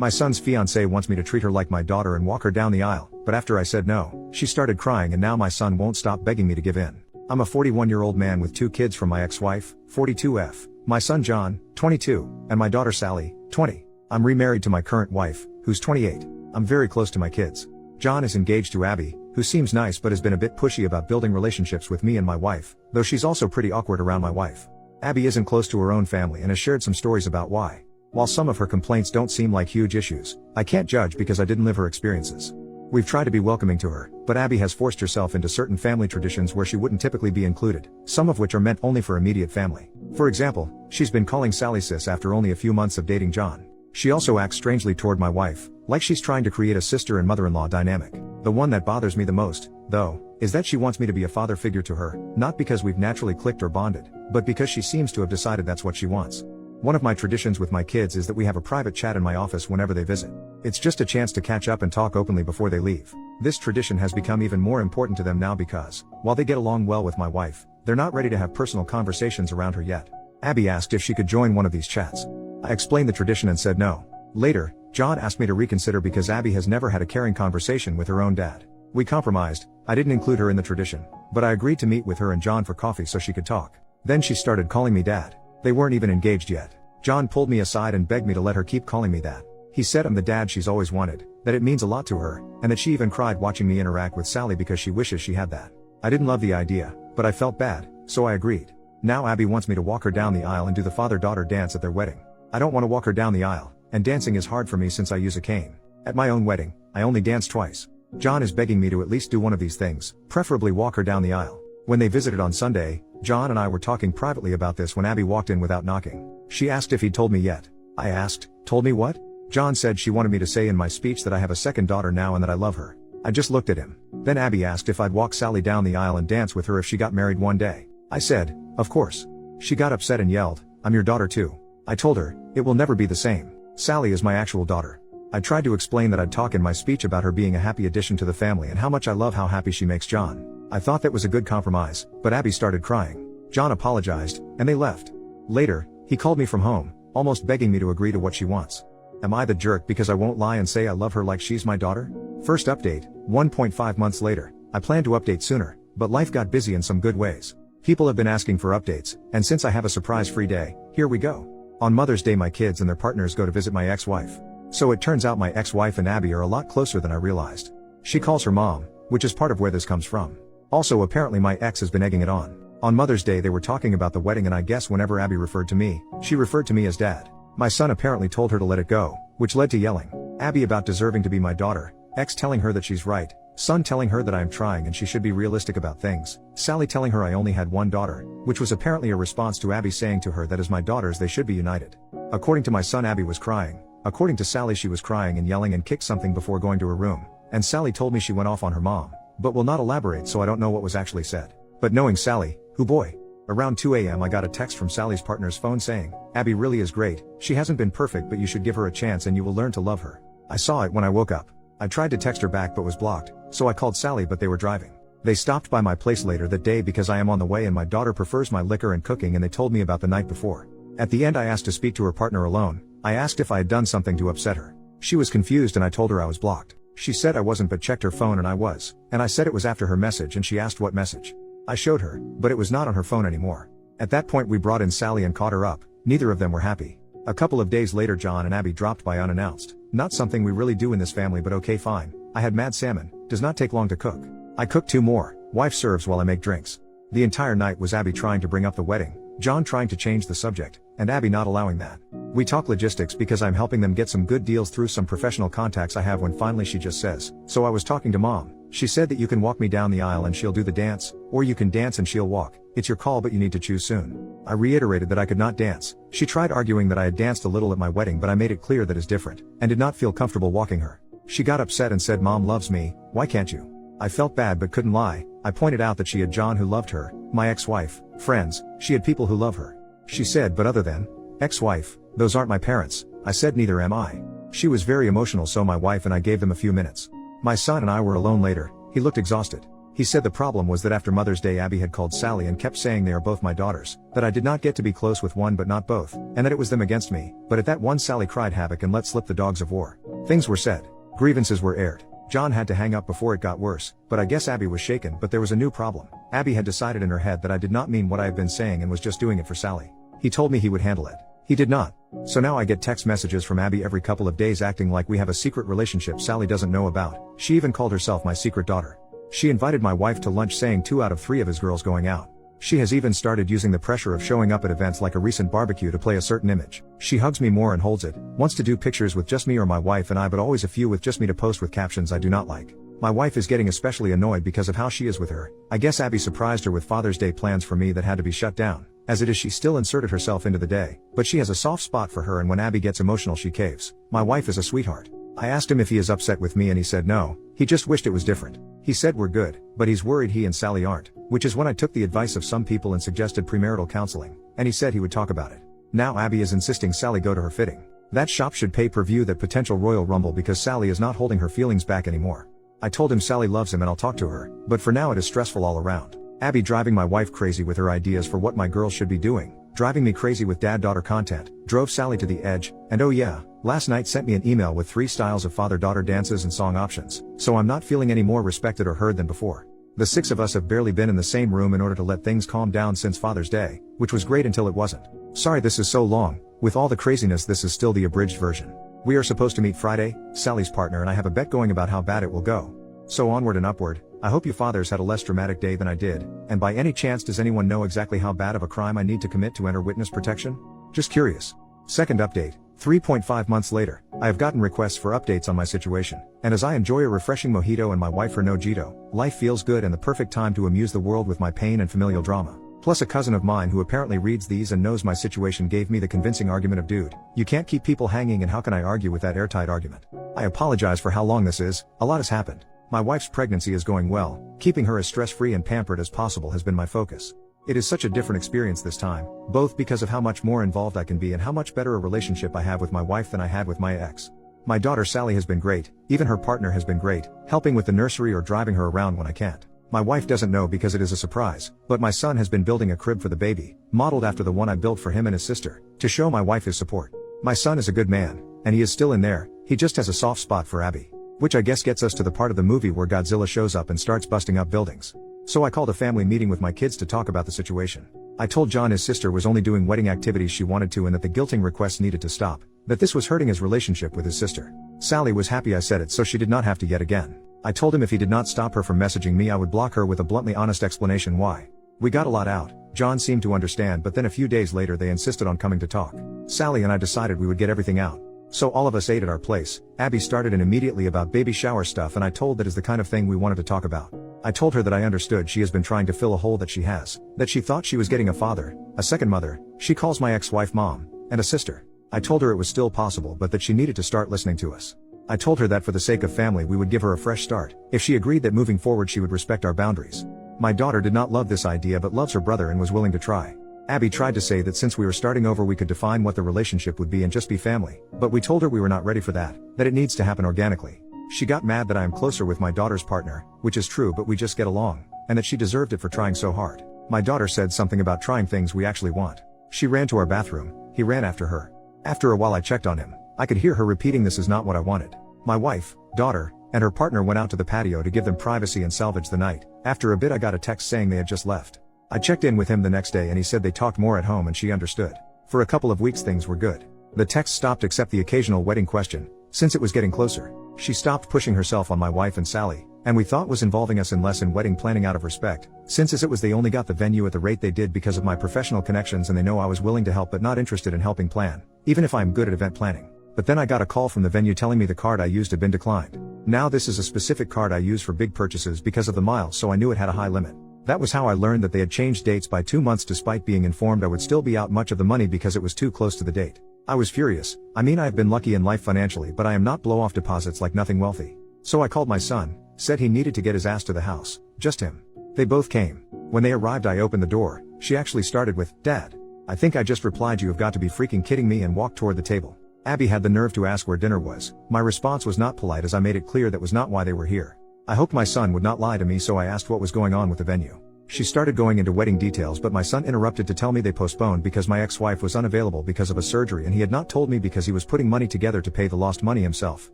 My son's fiancée wants me to treat her like my daughter and walk her down the aisle, but after I said no, she started crying and now my son won't stop begging me to give in. I'm a 41-year-old man with 2 kids from my ex-wife, 42F, my son John, 22, and my daughter Sally, 20. I'm remarried to my current wife, who's 28. I'm very close to my kids. John is engaged to Abby, who seems nice but has been a bit pushy about building relationships with me and my wife, though she's also pretty awkward around my wife. Abby isn't close to her own family and has shared some stories about why. While some of her complaints don't seem like huge issues, I can't judge because I didn't live her experiences. We've tried to be welcoming to her, but Abby has forced herself into certain family traditions where she wouldn't typically be included, some of which are meant only for immediate family. For example, she's been calling Sally sis after only a few months of dating John. She also acts strangely toward my wife, like she's trying to create a sister and mother-in-law dynamic. The one that bothers me the most, though, is that she wants me to be a father figure to her, not because we've naturally clicked or bonded, but because she seems to have decided that's what she wants. One of my traditions with my kids is that we have a private chat in my office whenever they visit. It's just a chance to catch up and talk openly before they leave. This tradition has become even more important to them now because, while they get along well with my wife, they're not ready to have personal conversations around her yet. Abby asked if she could join one of these chats. I explained the tradition and said no. Later, John asked me to reconsider because Abby has never had a caring conversation with her own dad. We compromised. I didn't include her in the tradition, but I agreed to meet with her and John for coffee so she could talk. Then she started calling me dad. They weren't even engaged yet. John pulled me aside and begged me to let her keep calling me that. He said I'm the dad she's always wanted, that it means a lot to her, and that she even cried watching me interact with Sally because she wishes she had that. I didn't love the idea, but I felt bad, so I agreed. Now Abby wants me to walk her down the aisle and do the father-daughter dance at their wedding. I don't want to walk her down the aisle, and dancing is hard for me since I use a cane. At my own wedding, I only danced twice. John is begging me to at least do one of these things, preferably walk her down the aisle. When they visited on Sunday, John and I were talking privately about this when Abby walked in without knocking. She asked if he'd told me yet. I asked, told me what? John said she wanted me to say in my speech that I have a second daughter now and that I love her. I just looked at him. Then Abby asked if I'd walk Sally down the aisle and dance with her if she got married one day. I said, of course. She got upset and yelled, I'm your daughter too. I told her, it will never be the same. Sally is my actual daughter. I tried to explain that I'd talk in my speech about her being a happy addition to the family and how much I love how happy she makes John. I thought that was a good compromise, but Abby started crying. John apologized, and they left. Later, he called me from home, almost begging me to agree to what she wants. Am I the jerk because I won't lie and say I love her like she's my daughter? First update, 1.5 months later. I planned to update sooner, but life got busy in some good ways. People have been asking for updates, and since I have a surprise-free day, here we go. On Mother's Day my kids and their partners go to visit my ex-wife. So it turns out my ex-wife and Abby are a lot closer than I realized. She calls her mom, which is part of where this comes from. Also apparently my ex has been egging it on. On Mother's Day they were talking about the wedding and I guess whenever Abby referred to me, she referred to me as dad. My son apparently told her to let it go, which led to yelling. Abby about deserving to be my daughter, ex telling her that she's right, son telling her that I am trying and she should be realistic about things, Sally telling her I only had one daughter, which was apparently a response to Abby saying to her that as my daughters they should be united. According to my son Abby was crying, according to Sally she was crying and yelling and kicked something before going to her room, and Sally told me she went off on her mom, but will not elaborate so I don't know what was actually said. But knowing Sally, who boy. Around 2 a.m. I got a text from Sally's partner's phone saying, Abby really is great, she hasn't been perfect but you should give her a chance and you will learn to love her. I saw it when I woke up. I tried to text her back but was blocked, so I called Sally but they were driving. They stopped by my place later that day because I am on the way and my daughter prefers my liquor and cooking and they told me about the night before. At the end I asked to speak to her partner alone. I asked if I had done something to upset her. She was confused and I told her I was blocked. She said I wasn't but checked her phone and I was, and I said it was after her message and she asked what message. I showed her, but it was not on her phone anymore. At that point we brought in Sally and caught her up. Neither of them were happy. A couple of days later John and Abby dropped by unannounced. Not something we really do in this family but okay fine. I had mad salmon, does not take long to cook. I cooked 2 more, wife serves while I make drinks. The entire night was Abby trying to bring up the wedding, John trying to change the subject, and Abby not allowing that. We talk logistics because I'm helping them get some good deals through some professional contacts I have when finally she just says, so I was talking to mom. She said that you can walk me down the aisle and she'll do the dance, or you can dance and she'll walk. It's your call but you need to choose soon. I reiterated that I could not dance. She tried arguing that I had danced a little at my wedding but I made it clear that is different, and did not feel comfortable walking her. She got upset and said mom loves me, why can't you? I felt bad but couldn't lie. I pointed out that she had John who loved her, my ex-wife, friends, she had people who love her. She said but other than ex-wife, those aren't my parents. I said neither am I. She was very emotional so my wife and I gave them a few minutes. My son and I were alone later. He looked exhausted. He said the problem was that after Mother's Day Abby had called Sally and kept saying they are both my daughters, that I did not get to be close with one but not both, and that it was them against me, but at that one Sally cried havoc and let slip the dogs of war. Things were said. Grievances were aired. John had to hang up before it got worse, but I guess Abby was shaken, but there was a new problem. Abby had decided in her head that I did not mean what I had been saying and was just doing it for Sally. He told me he would handle it. He did not. So now I get text messages from Abby every couple of days acting like we have a secret relationship Sally doesn't know about. She even called herself my secret daughter. She invited my wife to lunch saying 2 out of 3 of his girls going out. She has even started using the pressure of showing up at events like a recent barbecue to play a certain image. She hugs me more and holds it, wants to do pictures with just me or my wife and I, but always a few with just me to post with captions I do not like. My wife is getting especially annoyed because of how she is with her. I guess Abby surprised her with Father's Day plans for me that had to be shut down. As it is, she still inserted herself into the day, but she has a soft spot for her and when Abby gets emotional she caves. My wife is a sweetheart. I asked him if he is upset with me and he said no, he just wished it was different. He said we're good, but he's worried he and Sally aren't, which is when I took the advice of some people and suggested premarital counseling, and he said he would talk about it. Now Abby is insisting Sally go to her fitting. That shop should pay per view that potential Royal Rumble because Sally is not holding her feelings back anymore. I told him Sally loves him and I'll talk to her, but for now it is stressful all around. Abby driving my wife crazy with her ideas for what my girls should be doing, driving me crazy with dad-daughter content, drove Sally to the edge, and oh yeah, last night sent me an email with 3 styles of father-daughter dances and song options, so I'm not feeling any more respected or heard than before. The 6 of us have barely been in the same room in order to let things calm down since Father's Day, which was great until it wasn't. Sorry this is so long, with all the craziness this is still the abridged version. We are supposed to meet Friday, Sally's partner and I have a bet going about how bad it will go. So onward and upward. I hope you fathers had a less dramatic day than I did, and by any chance does anyone know exactly how bad of a crime I need to commit to enter witness protection? Just curious. Second update, 3.5 months later, I have gotten requests for updates on my situation, and as I enjoy a refreshing mojito and my wife her nojito, life feels good and the perfect time to amuse the world with my pain and familial drama. Plus a cousin of mine who apparently reads these and knows my situation gave me the convincing argument of dude, you can't keep people hanging and how can I argue with that airtight argument? I apologize for how long this is, a lot has happened. My wife's pregnancy is going well, keeping her as stress-free and pampered as possible has been my focus. It is such a different experience this time, both because of how much more involved I can be and how much better a relationship I have with my wife than I had with my ex. My daughter Sally has been great, even her partner has been great, helping with the nursery or driving her around when I can't. My wife doesn't know because it is a surprise, but my son has been building a crib for the baby, modeled after the one I built for him and his sister, to show my wife his support. My son is a good man, and he is still in there, he just has a soft spot for Abby. Which I guess gets us to the part of the movie where Godzilla shows up and starts busting up buildings. So I called a family meeting with my kids to talk about the situation. I told John his sister was only doing wedding activities she wanted to and that the guilting requests needed to stop, that this was hurting his relationship with his sister. Sally was happy I said it so she did not have to yet again. I told him if he did not stop her from messaging me I would block her with a bluntly honest explanation why. We got a lot out, John seemed to understand but then a few days later they insisted on coming to talk. Sally and I decided we would get everything out. So all of us ate at our place. Abby started in immediately about baby shower stuff and I told that is the kind of thing we wanted to talk about. I told her that I understood she has been trying to fill a hole that she has, that she thought she was getting a father, a second mother, she calls my ex-wife mom, and a sister. I told her it was still possible but that she needed to start listening to us. I told her that for the sake of family we would give her a fresh start, if she agreed that moving forward she would respect our boundaries. My daughter did not love this idea but loves her brother and was willing to try. Abby tried to say that since we were starting over we could define what the relationship would be and just be family, but we told her we were not ready for that it needs to happen organically. She got mad that I am closer with my daughter's partner, which is true but we just get along, and that she deserved it for trying so hard. My daughter said something about trying things we actually want. She ran to our bathroom, he ran after her. After a while I checked on him, I could hear her repeating this is not what I wanted. My wife, daughter, and her partner went out to the patio to give them privacy and salvage the night. After a bit I got a text saying they had just left. I checked in with him the next day and he said they talked more at home and she understood. For a couple of weeks things were good. The text stopped except the occasional wedding question, since it was getting closer. She stopped pushing herself on my wife and Sally, and we thought was involving us in less in wedding planning out of respect, since as it was they only got the venue at the rate they did because of my professional connections and they know I was willing to help but not interested in helping plan, even if I'm good at event planning. But then I got a call from the venue telling me the card I used had been declined. Now this is a specific card I use for big purchases because of the miles so I knew it had a high limit. That was how I learned that they had changed dates by 2 months despite being informed I would still be out much of the money because it was too close to the date. I was furious. I mean I have been lucky in life financially but I am not blow off deposits like nothing wealthy. So I called my son, said he needed to get his ass to the house, just him. They both came. When they arrived I opened the door, she actually started with, "Dad." I think I just replied you have got to be freaking kidding me and walked toward the table. Abby had the nerve to ask where dinner was. My response was not polite as I made it clear that was not why they were here. I hoped my son would not lie to me, so I asked what was going on with the venue. She started going into wedding details, but my son interrupted to tell me they postponed because my ex-wife was unavailable because of a surgery, and he had not told me because he was putting money together to pay the lost money himself,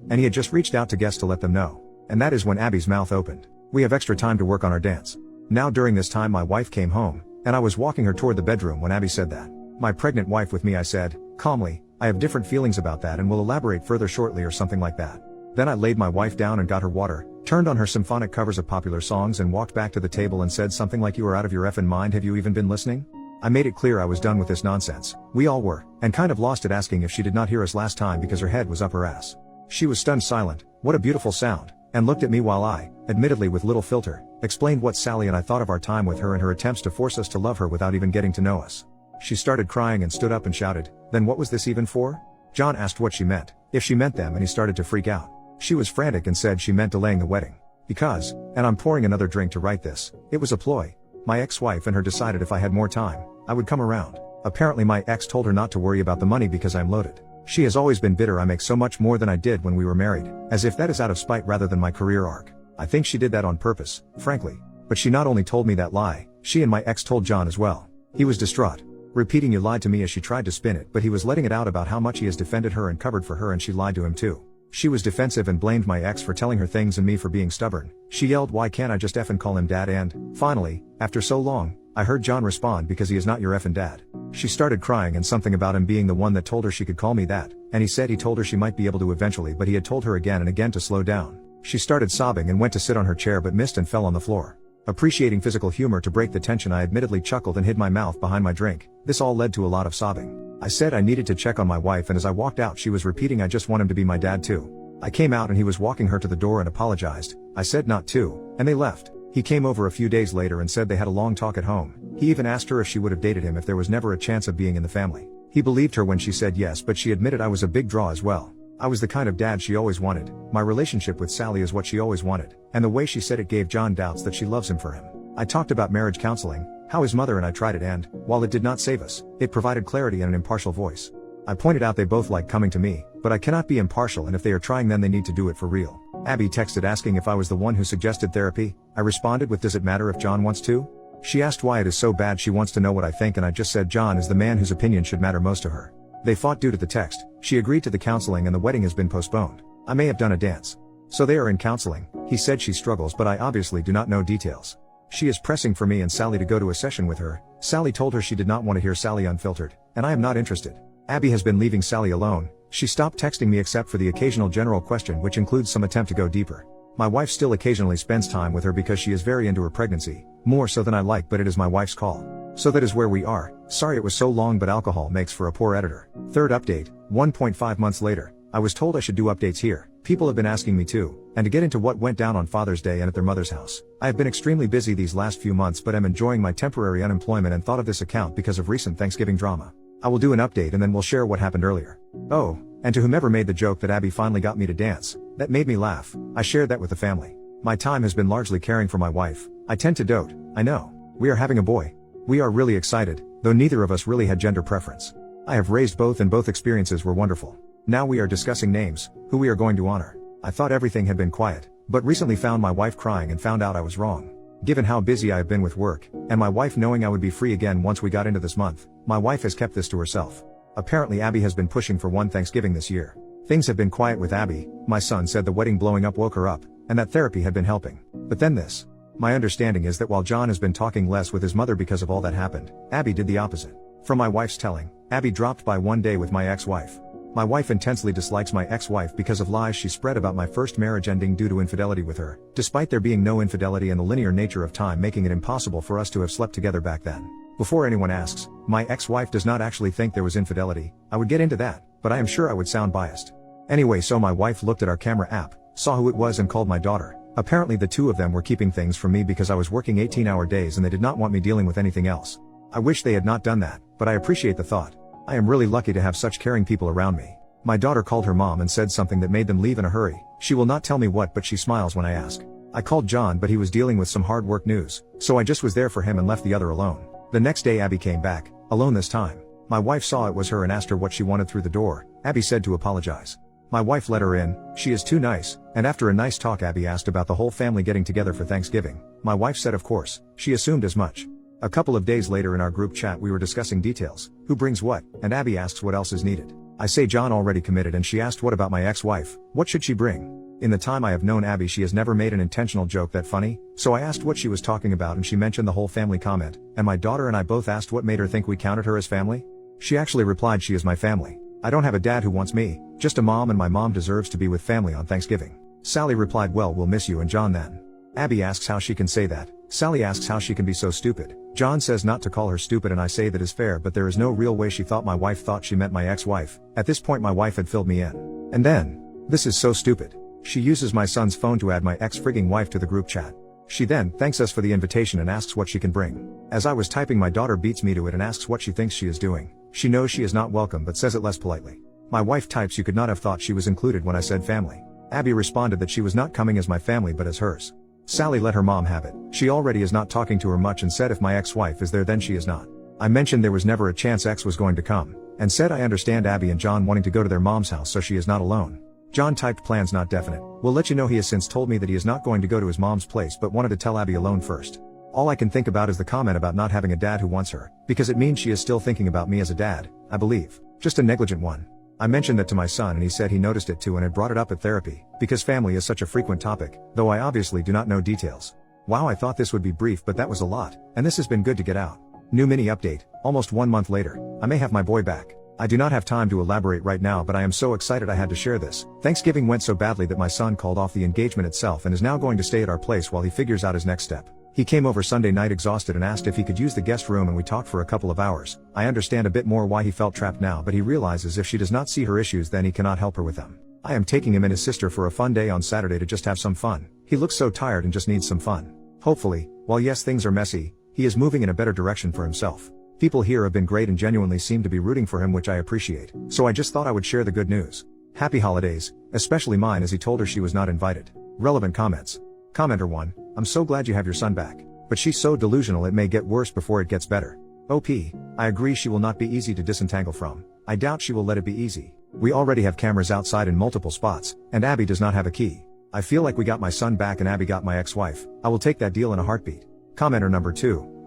and he had just reached out to guests to let them know. And that is when Abby's mouth opened. We have extra time to work on our dance. Now during this time my wife came home, and I was walking her toward the bedroom when Abby said that. My pregnant wife with me, I said, calmly, I have different feelings about that and will elaborate further shortly or something like that. Then I laid my wife down and got her water, turned on her symphonic covers of popular songs and walked back to the table and said something like, you are out of your effing mind, have you even been listening? I made it clear I was done with this nonsense. We all were, and kind of lost it, asking if she did not hear us last time because her head was up her ass. She was stunned silent, what a beautiful sound, and looked at me while I, admittedly with little filter, explained what Sally and I thought of our time with her and her attempts to force us to love her without even getting to know us. She started crying and stood up and shouted, then what was this even for? John asked what she meant, if she meant them, and he started to freak out. She was frantic and said she meant delaying the wedding. Because, and I'm pouring another drink to write this, it was a ploy. My ex-wife and her decided if I had more time, I would come around. Apparently my ex told her not to worry about the money because I'm loaded. She has always been bitter I make so much more than I did when we were married, as if that is out of spite rather than my career arc. I think she did that on purpose, frankly. But she not only told me that lie, she and my ex told John as well. He was distraught, repeating you lied to me as she tried to spin it, but he was letting it out about how much he has defended her and covered for her, and she lied to him too. She was defensive and blamed my ex for telling her things and me for being stubborn. She yelled, why can't I just effing call him dad? And, finally, after so long, I heard John respond, because he is not your effing dad. She started crying and something about him being the one that told her she could call me that, and he said he told her she might be able to eventually, but he had told her again and again to slow down. She started sobbing and went to sit on her chair but missed and fell on the floor. Appreciating physical humor to break the tension, I admittedly chuckled and hid my mouth behind my drink. This all led to a lot of sobbing. I said I needed to check on my wife, and as I walked out she was repeating, I just want him to be my dad too. I came out and he was walking her to the door and apologized. I said not to, and they left. He came over a few days later and said they had a long talk at home. He even asked her if she would have dated him if there was never a chance of being in the family. He believed her when she said yes, but she admitted I was a big draw as well. I was the kind of dad she always wanted. My relationship with Sally is what she always wanted, and the way she said it gave John doubts that she loves him for him. I talked about marriage counseling, how his mother and I tried it, and, while it did not save us, it provided clarity and an impartial voice. I pointed out they both like coming to me, but I cannot be impartial, and if they are trying then they need to do it for real. Abby texted asking if I was the one who suggested therapy. I responded with, does it matter if John wants to? She asked why it is so bad, she wants to know what I think, and I just said John is the man whose opinion should matter most to her. They fought due to the text. She agreed to the counseling and the wedding has been postponed. I may have done a dance. So they are in counseling. He said she struggles, but I obviously do not know details. She is pressing for me and Sally to go to a session with her. Sally told her she did not want to hear Sally unfiltered, and I am not interested. Abby has been leaving Sally alone. She stopped texting me except for the occasional general question, which includes some attempt to go deeper. My wife still occasionally spends time with her because she is very into her pregnancy, more so than I like, but it is my wife's call. So that is where we are. Sorry it was so long, but alcohol makes for a poor editor. Third update, 1.5 months later. I was told I should do updates here. People have been asking me to, and to get into what went down on Father's Day and at their mother's house. I have been extremely busy these last few months, but am enjoying my temporary unemployment and thought of this account because of recent Thanksgiving drama. I will do an update and then we'll share what happened earlier. Oh, and to whomever made the joke that Abby finally got me to dance, that made me laugh. I shared that with the family. My time has been largely caring for my wife. I tend to dote, I know. We are having a boy. We are really excited, though neither of us really had gender preference. I have raised both and both experiences were wonderful. Now we are discussing names, who we are going to honor. I thought everything had been quiet, but recently found my wife crying and found out I was wrong. Given how busy I have been with work, and my wife knowing I would be free again once we got into this month, my wife has kept this to herself. Apparently Abby has been pushing for one Thanksgiving this year. Things have been quiet with Abby. My son said the wedding blowing up woke her up, and that therapy had been helping. But then this. My understanding is that while John has been talking less with his mother because of all that happened, Abby did the opposite. From my wife's telling, Abby dropped by one day with my ex-wife. My wife intensely dislikes my ex-wife because of lies she spread about my first marriage ending due to infidelity with her, despite there being no infidelity and the linear nature of time making it impossible for us to have slept together back then. Before anyone asks, my ex-wife does not actually think there was infidelity. I would get into that, but I am sure I would sound biased. Anyway, so my wife looked at our camera app, saw who it was and called my daughter. Apparently the two of them were keeping things from me because I was working 18-hour days and they did not want me dealing with anything else. I wish they had not done that, but I appreciate the thought. I am really lucky to have such caring people around me. My daughter called her mom and said something that made them leave in a hurry. She will not tell me what, but she smiles when I ask. I called John, but he was dealing with some hard work news, so I just was there for him and left the other alone. The next day Abby came back, alone this time. My wife saw it was her and asked her what she wanted through the door. Abby said to apologize. My wife let her in, she is too nice, and after a nice talk Abby asked about the whole family getting together for Thanksgiving. My wife said of course, she assumed as much. A couple of days later in our group chat we were discussing details, who brings what, and Abby asks what else is needed. I say John already committed and she asked what about my ex-wife, what should she bring? In the time I have known Abby she has never made an intentional joke that funny, so I asked what she was talking about and she mentioned the whole family comment, and my daughter and I both asked what made her think we counted her as family? She actually replied she is my family. I don't have a dad who wants me, just a mom and my mom deserves to be with family on Thanksgiving. Sally replied well we'll miss you and John then. Abby asks how she can say that. Sally asks how she can be so stupid. John says not to call her stupid and I say that is fair but there is no real way she thought my wife thought she meant my ex-wife. At this point my wife had filled me in. And then, this is so stupid. She uses my son's phone to add my ex-frigging wife to the group chat. She then thanks us for the invitation and asks what she can bring. As I was typing my daughter beats me to it and asks what she thinks she is doing. She knows she is not welcome but says it less politely. My wife types you could not have thought she was included when I said family. Abby responded that she was not coming as my family but as hers. Sally let her mom have it. She already is not talking to her much and said if my ex-wife is there then she is not. I mentioned there was never a chance X was going to come, and said I understand Abby and John wanting to go to their mom's house so she is not alone. John typed plans not definite. We'll let you know he has since told me that he is not going to go to his mom's place but wanted to tell Abby alone first. All I can think about is the comment about not having a dad who wants her, because it means she is still thinking about me as a dad, I believe. Just a negligent one. I mentioned that to my son and he said he noticed it too and had brought it up at therapy, because family is such a frequent topic, though I obviously do not know details. Wow, I thought this would be brief but that was a lot, and this has been good to get out. New mini update, almost 1 month later, I may have my boy back. I do not have time to elaborate right now but I am so excited I had to share this. Thanksgiving went so badly that my son called off the engagement itself and is now going to stay at our place while he figures out his next step. He came over Sunday night exhausted and asked if he could use the guest room and we talked for a couple of hours. I understand a bit more why he felt trapped now but he realizes if she does not see her issues then he cannot help her with them. I am taking him and his sister for a fun day on Saturday to just have some fun. He looks so tired and just needs some fun. Hopefully, while yes things are messy, he is moving in a better direction for himself. People here have been great and genuinely seem to be rooting for him which I appreciate, so I just thought I would share the good news. Happy holidays, especially mine as he told her she was not invited. Relevant comments. Commenter 1, I'm so glad you have your son back. But she's so delusional it may get worse before it gets better. OP, I agree she will not be easy to disentangle from. I doubt she will let it be easy. We already have cameras outside in multiple spots, and Abby does not have a key. I feel like we got my son back and Abby got my ex-wife. I will take that deal in a heartbeat. Commenter number 2,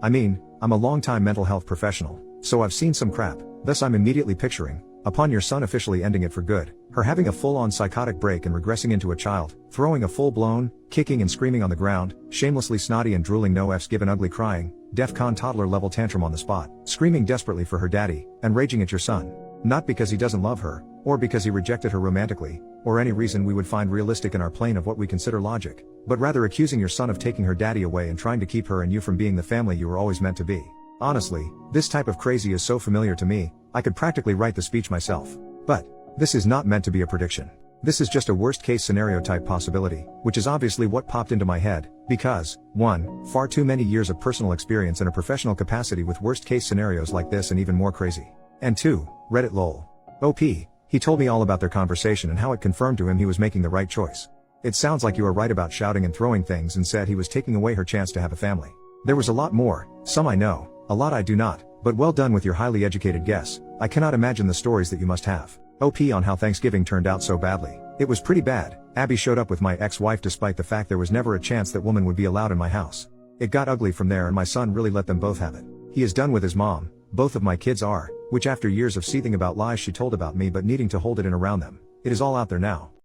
I'm a long-time mental health professional, so I've seen some crap, thus I'm immediately picturing, upon your son officially ending it for good, her having a full-on psychotic break and regressing into a child, throwing a full-blown, kicking and screaming on the ground, shamelessly snotty and drooling no f's given ugly crying, DEFCON toddler level tantrum on the spot, screaming desperately for her daddy, and raging at your son. Not because he doesn't love her, or because he rejected her romantically, or any reason we would find realistic in our plane of what we consider logic, but rather accusing your son of taking her daddy away and trying to keep her and you from being the family you were always meant to be. Honestly, this type of crazy is so familiar to me, I could practically write the speech myself. But this is not meant to be a prediction. This is just a worst-case scenario type possibility, which is obviously what popped into my head, because, 1, far too many years of personal experience in a professional capacity with worst-case scenarios like this and even more crazy. And 2, Reddit lol. OP, he told me all about their conversation and how it confirmed to him he was making the right choice. It sounds like you are right about shouting and throwing things and said he was taking away her chance to have a family. There was a lot more, some I know, a lot I do not, but well done with your highly educated guess. I cannot imagine the stories that you must have. OP on how Thanksgiving turned out so badly. It was pretty bad. Abby showed up with my ex-wife despite the fact there was never a chance that woman would be allowed in my house. It got ugly from there and my son really let them both have it. He is done with his mom, both of my kids are, which after years of seething about lies she told about me but needing to hold it in around them, it is all out there now.